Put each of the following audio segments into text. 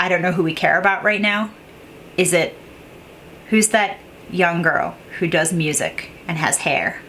I don't know who we care about right now? Is it, who's that young girl who does music and has hair?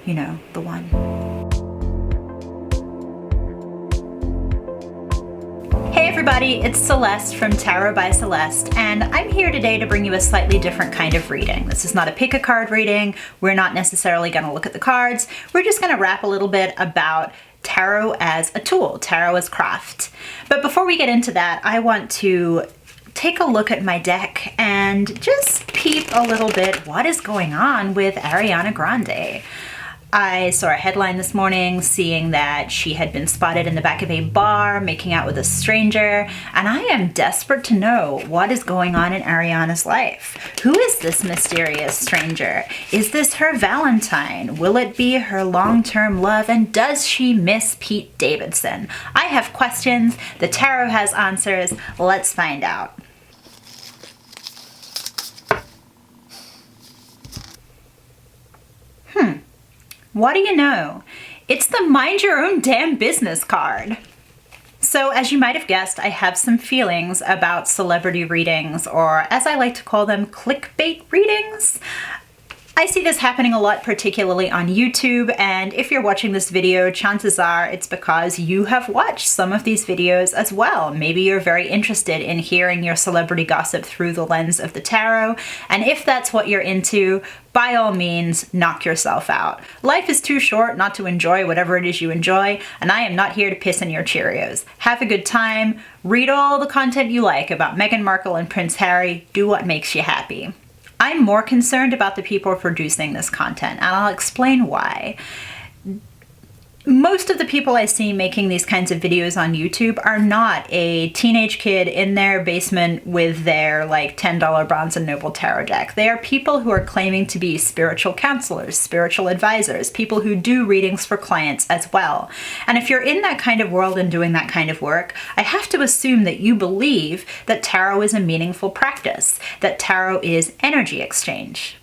You know, the one. Hey everybody, it's Celeste from Tarot by Celeste, and I'm here today to bring you a slightly different kind of reading. This is not a pick a card reading. We're not necessarily going to look at the cards. We're just going to rap a little bit about tarot as a tool, tarot as craft. But before we get into that, I want to take a look at my deck and just peep a little bit what is going on with Ariana Grande. I saw a headline this morning seeing that she had been spotted in the back of a bar making out with a stranger, and I am desperate to know what is going on in Ariana's life. Who is this mysterious stranger? Is this her Valentine? Will it be her long-term love? And does she miss Pete Davidson? I have questions. The tarot has answers. Let's find out. What do you know? It's the mind your own damn business card. So as you might have guessed, I have some feelings about celebrity readings, or as I like to call them, clickbait readings. I see this happening a lot, particularly on YouTube, and if you're watching this video, chances are it's because you have watched some of these videos as well. Maybe you're very interested in hearing your celebrity gossip through the lens of the tarot, and if that's what you're into, by all means, knock yourself out. Life is too short not to enjoy whatever it is you enjoy, and I am not here to piss in your Cheerios. Have a good time, read all the content you like about Meghan Markle and Prince Harry, do what makes you happy. I'm more concerned about the people producing this content, and I'll explain why. Most of the people I see making these kinds of videos on YouTube are not a teenage kid in their basement with their like $10 Bronze and Noble tarot deck. They are people who are claiming to be spiritual counselors, spiritual advisors, people who do readings for clients as well. And if you're in that kind of world and doing that kind of work, I have to assume that you believe that tarot is a meaningful practice, that tarot is energy exchange.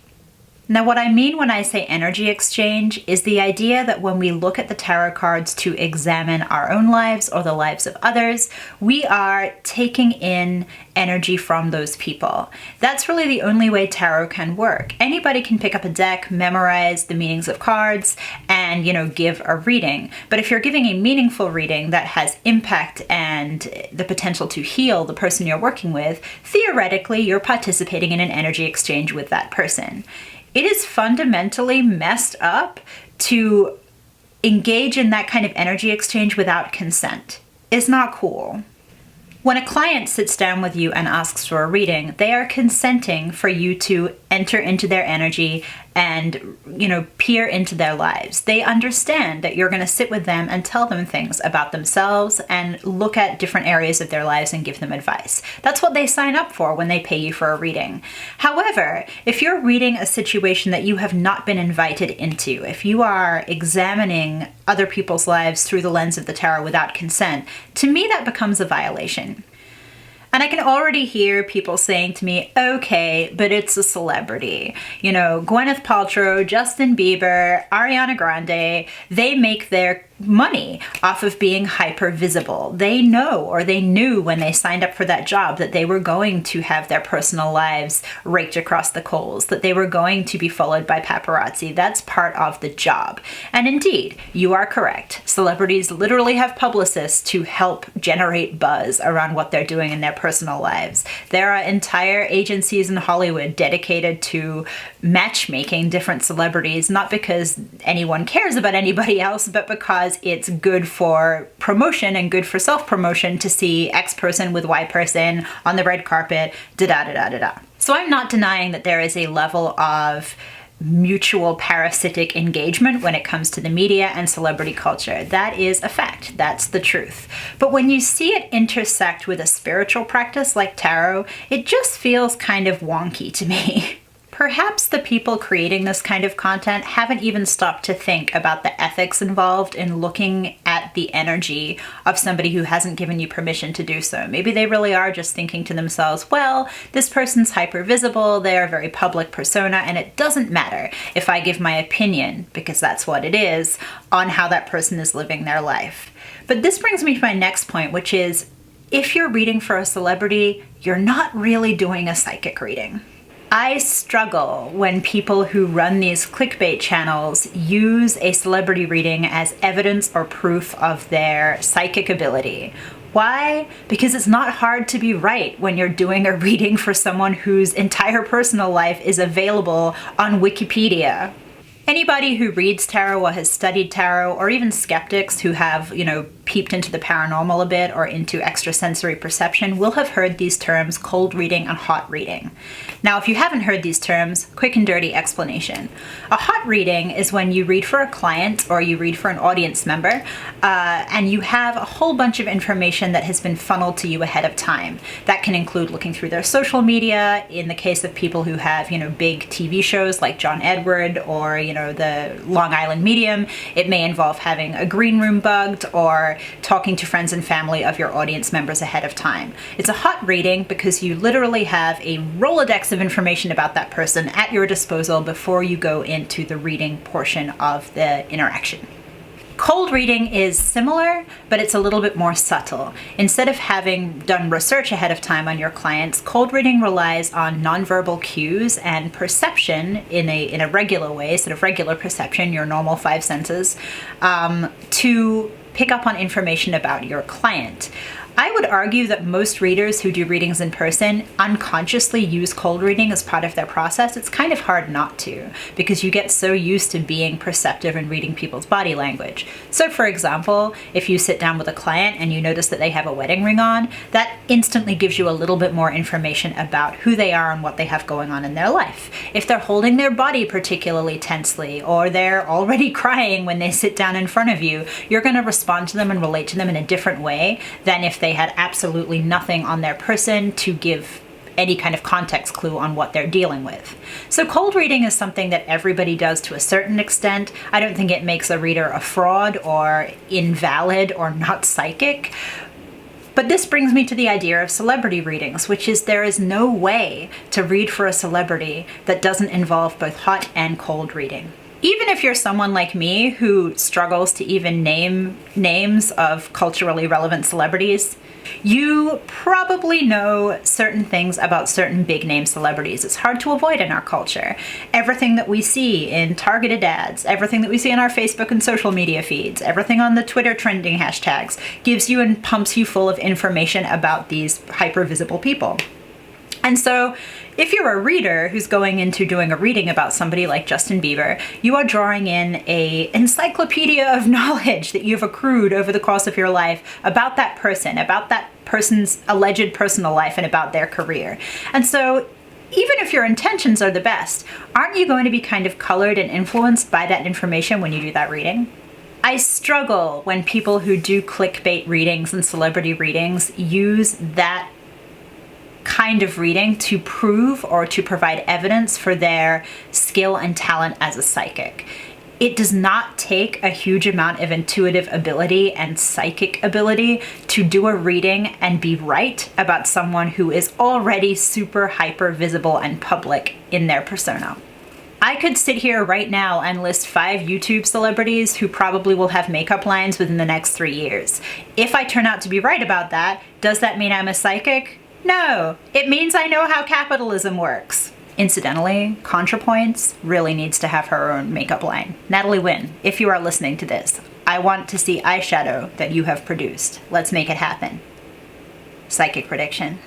Now, what I mean when I say energy exchange is the idea that when we look at the tarot cards to examine our own lives or the lives of others, we are taking in energy from those people. That's really the only way tarot can work. Anybody can pick up a deck, memorize the meanings of cards, and, give a reading. But if you're giving a meaningful reading that has impact and the potential to heal the person you're working with, theoretically, you're participating in an energy exchange with that person. It is fundamentally messed up to engage in that kind of energy exchange without consent. It's not cool. When a client sits down with you and asks for a reading, they are consenting for you to enter into their energy and, peer into their lives. They understand that you're going to sit with them and tell them things about themselves and look at different areas of their lives and give them advice. That's what they sign up for when they pay you for a reading. However, if you're reading a situation that you have not been invited into, if you are examining other people's lives through the lens of the tarot without consent, to me that becomes a violation. And I can already hear people saying to me, okay, but it's a celebrity. Gwyneth Paltrow, Justin Bieber, Ariana Grande, they make their money off of being hyper visible. They know, or they knew when they signed up for that job, that they were going to have their personal lives raked across the coals, that they were going to be followed by paparazzi. That's part of the job. And indeed, you are correct. Celebrities literally have publicists to help generate buzz around what they're doing in their personal lives. There are entire agencies in Hollywood dedicated to matchmaking different celebrities, not because anyone cares about anybody else, but because it's good for promotion and good for self-promotion to see X person with Y person on the red carpet, da-da-da-da-da-da. So I'm not denying that there is a level of mutual parasitic engagement when it comes to the media and celebrity culture. That is a fact. That's the truth. But when you see it intersect with a spiritual practice like tarot, it just feels kind of wonky to me. Perhaps the people creating this kind of content haven't even stopped to think about the ethics involved in looking at the energy of somebody who hasn't given you permission to do so. Maybe they really are just thinking to themselves, well, this person's hyper visible, they're a very public persona, and it doesn't matter if I give my opinion, because that's what it is, on how that person is living their life. But this brings me to my next point, which is, if you're reading for a celebrity, you're not really doing a psychic reading. I struggle when people who run these clickbait channels use a celebrity reading as evidence or proof of their psychic ability. Why? Because it's not hard to be right when you're doing a reading for someone whose entire personal life is available on Wikipedia. Anybody who reads tarot or has studied tarot, or even skeptics who have, peeped into the paranormal a bit or into extrasensory perception, will have heard these terms cold reading and hot reading. Now, if you haven't heard these terms, quick and dirty explanation. A hot reading is when you read for a client or you read for an audience member, and you have a whole bunch of information that has been funneled to you ahead of time. That can include looking through their social media. In the case of people who have, big TV shows like John Edward or, the Long Island Medium, it may involve having a green room bugged or talking to friends and family of your audience members ahead of time. It's a hot reading because you literally have a Rolodex of information about that person at your disposal before you go into the reading portion of the interaction. Cold reading is similar, but it's a little bit more subtle. Instead of having done research ahead of time on your clients, cold reading relies on nonverbal cues and perception in a regular way, sort of regular perception, your normal five senses, to pick up on information about your client. I would argue that most readers who do readings in person unconsciously use cold reading as part of their process. It's kind of hard not to, because you get so used to being perceptive and reading people's body language. So for example, if you sit down with a client and you notice that they have a wedding ring on, that instantly gives you a little bit more information about who they are and what they have going on in their life. If they're holding their body particularly tensely, or they're already crying when they sit down in front of you, you're going to respond to them and relate to them in a different way than if they had absolutely nothing on their person to give any kind of context clue on what they're dealing with. So cold reading is something that everybody does to a certain extent. I don't think it makes a reader a fraud or invalid or not psychic. But this brings me to the idea of celebrity readings, which is there is no way to read for a celebrity that doesn't involve both hot and cold reading. Even if you're someone like me who struggles to even name names of culturally relevant celebrities, you probably know certain things about certain big name celebrities. It's hard to avoid in our culture. Everything that we see in targeted ads, everything that we see in our Facebook and social media feeds, everything on the Twitter trending hashtags gives you and pumps you full of information about these hyper-visible people. And so if you're a reader who's going into doing a reading about somebody like Justin Bieber, you are drawing in an encyclopedia of knowledge that you've accrued over the course of your life about that person's alleged personal life and about their career. And so even if your intentions are the best, aren't you going to be kind of colored and influenced by that information when you do that reading? I struggle when people who do clickbait readings and celebrity readings use that kind of reading to prove or to provide evidence for their skill and talent as a psychic. It does not take a huge amount of intuitive ability and psychic ability to do a reading and be right about someone who is already super hyper visible and public in their persona. I could sit here right now and list 5 YouTube celebrities who probably will have makeup lines within the next 3 years. If I turn out to be right about that, does that mean I'm a psychic? No, it means I know how capitalism works. Incidentally, ContraPoints really needs to have her own makeup line. Natalie Wynn, if you are listening to this, I want to see eyeshadow that you have produced. Let's make it happen. Psychic prediction.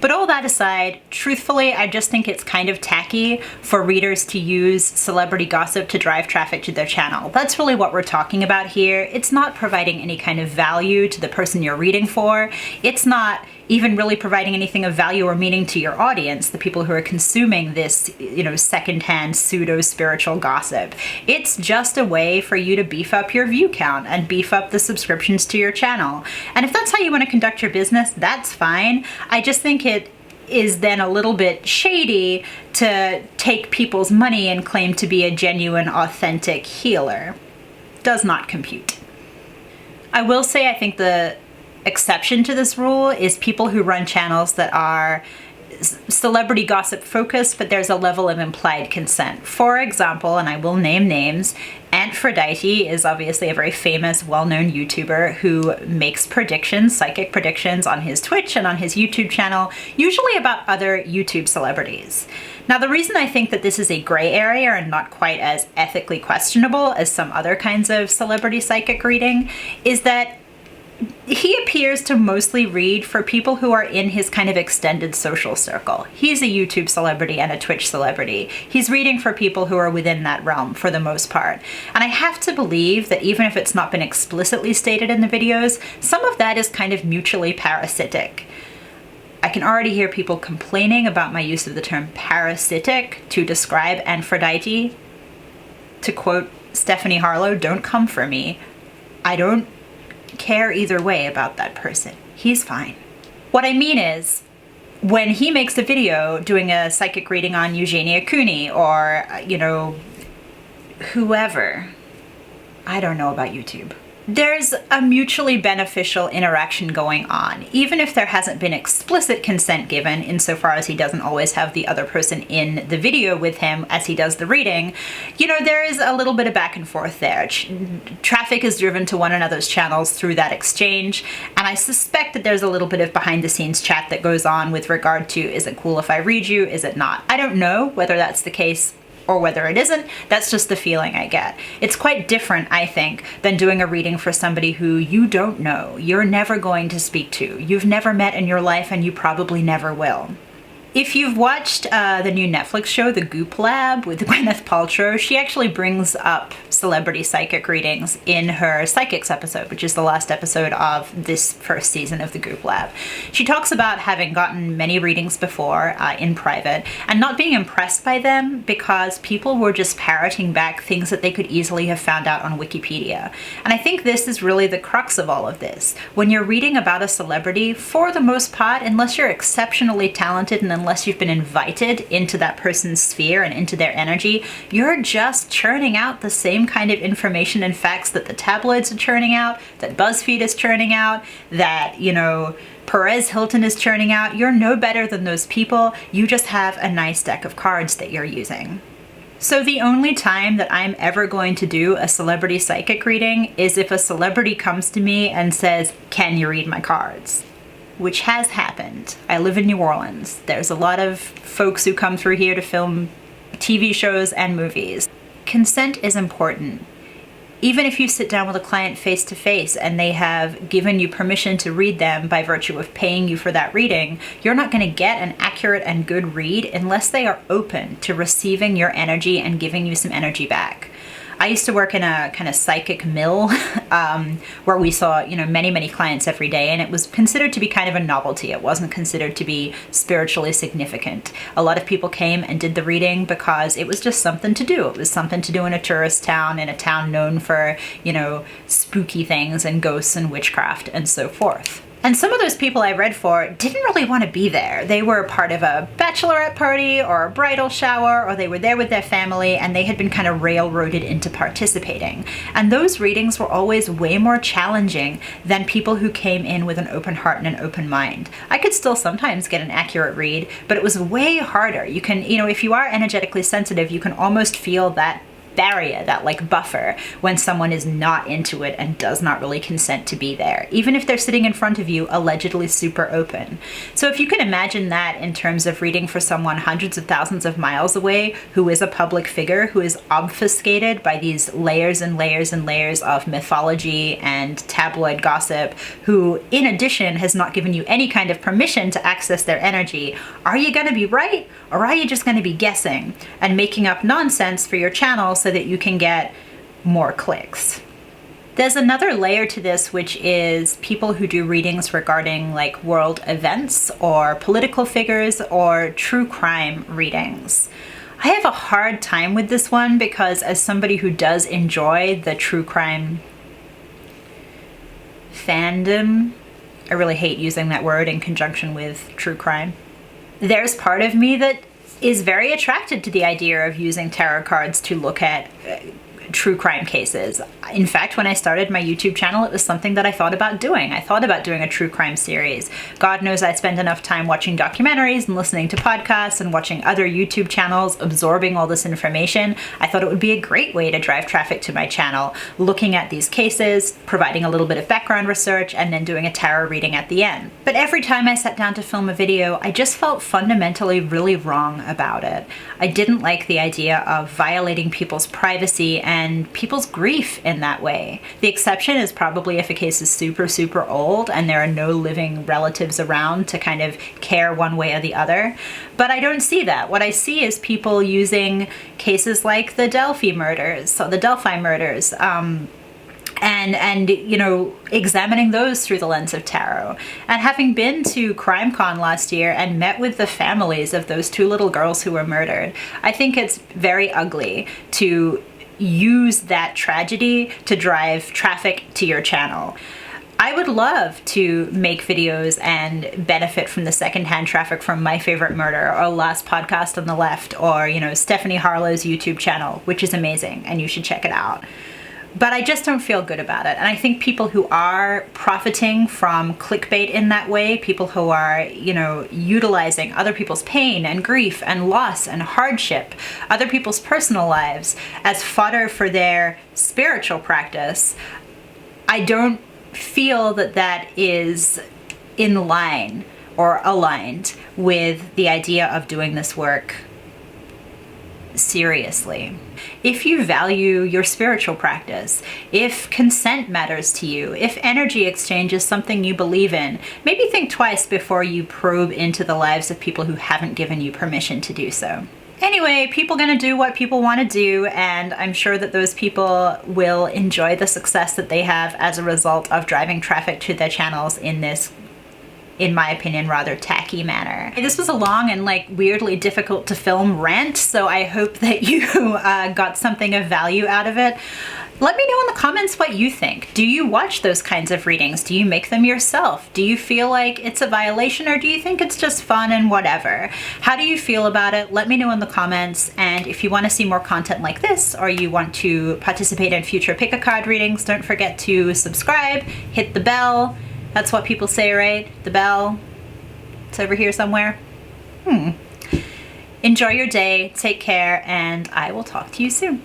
But all that aside, truthfully, I just think it's kind of tacky for readers to use celebrity gossip to drive traffic to their channel. That's really what we're talking about here. It's not providing any kind of value to the person you're reading for. It's not even really providing anything of value or meaning to your audience, the people who are consuming this, secondhand pseudo-spiritual gossip. It's just a way for you to beef up your view count and beef up the subscriptions to your channel. And if that's how you want to conduct your business, that's fine. I just think it is then a little bit shady to take people's money and claim to be a genuine, authentic healer. Does not compute. I will say I think the exception to this rule is people who run channels that are celebrity gossip focused, but there's a level of implied consent. For example, and I will name names, Aphrodite is obviously a very famous, well-known YouTuber who makes predictions, psychic predictions on his Twitch and on his YouTube channel, usually about other YouTube celebrities. Now, the reason I think that this is a gray area and not quite as ethically questionable as some other kinds of celebrity psychic reading is that he appears to mostly read for people who are in his kind of extended social circle. He's a YouTube celebrity and a Twitch celebrity. He's reading for people who are within that realm for the most part. And I have to believe that even if it's not been explicitly stated in the videos, some of that is kind of mutually parasitic. I can already hear people complaining about my use of the term parasitic to describe Aphrodite. To quote Stephanie Harlow, "Don't come for me." I don't care either way about that person. He's fine. What I mean is, when he makes a video doing a psychic reading on Eugenia Cooney or, whoever, I don't know about YouTube. There's a mutually beneficial interaction going on, even if there hasn't been explicit consent given, insofar as he doesn't always have the other person in the video with him as he does the reading. There is a little bit of back and forth there. Traffic is driven to one another's channels through that exchange, and I suspect that there's a little bit of behind-the-scenes chat that goes on with regard to, is it cool if I read you, is it not? I don't know whether that's the case or whether it isn't. That's just the feeling I get. It's quite different, I think, than doing a reading for somebody who you don't know, you're never going to speak to, you've never met in your life, and you probably never will. If you've watched the new Netflix show, The Goop Lab, with Gwyneth Paltrow, she actually brings up celebrity psychic readings in her Psychics episode, which is the last episode of this first season of The Goop Lab. She talks about having gotten many readings before in private and not being impressed by them because people were just parroting back things that they could easily have found out on Wikipedia. And I think this is really the crux of all of this. When you're reading about a celebrity, for the most part, unless you're exceptionally talented and unless you've been invited into that person's sphere and into their energy, you're just churning out the same kind of information and facts that the tabloids are churning out, that BuzzFeed is churning out, that, Perez Hilton is churning out. You're no better than those people. You just have a nice deck of cards that you're using. So the only time that I'm ever going to do a celebrity psychic reading is if a celebrity comes to me and says, "Can you read my cards?" Which has happened. I live in New Orleans. There's a lot of folks who come through here to film TV shows and movies. Consent is important. Even if you sit down with a client face to face and they have given you permission to read them by virtue of paying you for that reading, you're not going to get an accurate and good read unless they are open to receiving your energy and giving you some energy back. I used to work in a kind of psychic mill where we saw, many clients every day, and it was considered to be kind of a novelty. It wasn't considered to be spiritually significant. A lot of people came and did the reading because it was just something to do. It was something to do in a tourist town, in a town known for, spooky things and ghosts and witchcraft and so forth. And some of those people I read for didn't really want to be there. They were part of a bachelorette party or a bridal shower, or they were there with their family and they had been kind of railroaded into participating. And those readings were always way more challenging than people who came in with an open heart and an open mind. I could still sometimes get an accurate read, but it was way harder. You can, if you are energetically sensitive, you can almost feel that barrier, that buffer, when someone is not into it and does not really consent to be there, even if they're sitting in front of you allegedly super open. So if you can imagine that in terms of reading for someone hundreds of thousands of miles away who is a public figure, who is obfuscated by these layers and layers and layers of mythology and tabloid gossip, who in addition has not given you any kind of permission to access their energy, are you going to be right, or are you just going to be guessing and making up nonsense for your channel so that you can get more clicks? There's another layer to this, which is people who do readings regarding world events or political figures or true crime readings. I have a hard time with this one because as somebody who does enjoy the true crime fandom, I really hate using that word in conjunction with true crime, there's part of me that is very attracted to the idea of using tarot cards to look at true crime cases. In fact, when I started my YouTube channel, it was something that I thought about doing. I thought about doing a true crime series. God knows I spend enough time watching documentaries and listening to podcasts and watching other YouTube channels, absorbing all this information. I thought it would be a great way to drive traffic to my channel, looking at these cases, providing a little bit of background research, and then doing a tarot reading at the end. But every time I sat down to film a video, I just felt fundamentally really wrong about it. I didn't like the idea of violating people's privacy and people's grief in that way. The exception is probably if a case is super, super old and there are no living relatives around to kind of care one way or the other. But I don't see that. What I see is people using cases like the Delphi murders, and you know, examining those through the lens of tarot. And having been to CrimeCon last year and met with the families of those 2 little girls who were murdered, I think it's very ugly to use that tragedy to drive traffic to your channel. I would love to make videos and benefit from the secondhand traffic from My Favorite Murder or Last Podcast on the Left, or, you know, Stephanie Harlow's YouTube channel, which is amazing and you should check it out. But I just don't feel good about it. And I think people who are profiting from clickbait in that way, people who are, you know, utilizing other people's pain and grief and loss and hardship, other people's personal lives as fodder for their spiritual practice, I don't feel that that is in line or aligned with the idea of doing this work seriously. If you value your spiritual practice, if consent matters to you, if energy exchange is something you believe in, maybe think twice before you probe into the lives of people who haven't given you permission to do so. Anyway, people gonna do what people want to do, and I'm sure that those people will enjoy the success that they have as a result of driving traffic to their channels in this, in my opinion, rather tacky manner. This was a long and like weirdly difficult to film rant, so I hope that you got something of value out of it. Let me know in the comments what you think. Do you watch those kinds of readings? Do you make them yourself? Do you feel like it's a violation, or do you think it's just fun and whatever? How do you feel about it? Let me know in the comments. And if you want to see more content like this, or you want to participate in future pick a card readings, don't forget to subscribe, hit the bell. That's what people say, right? The bell. It's over here somewhere. Enjoy your day, take care, and I will talk to you soon.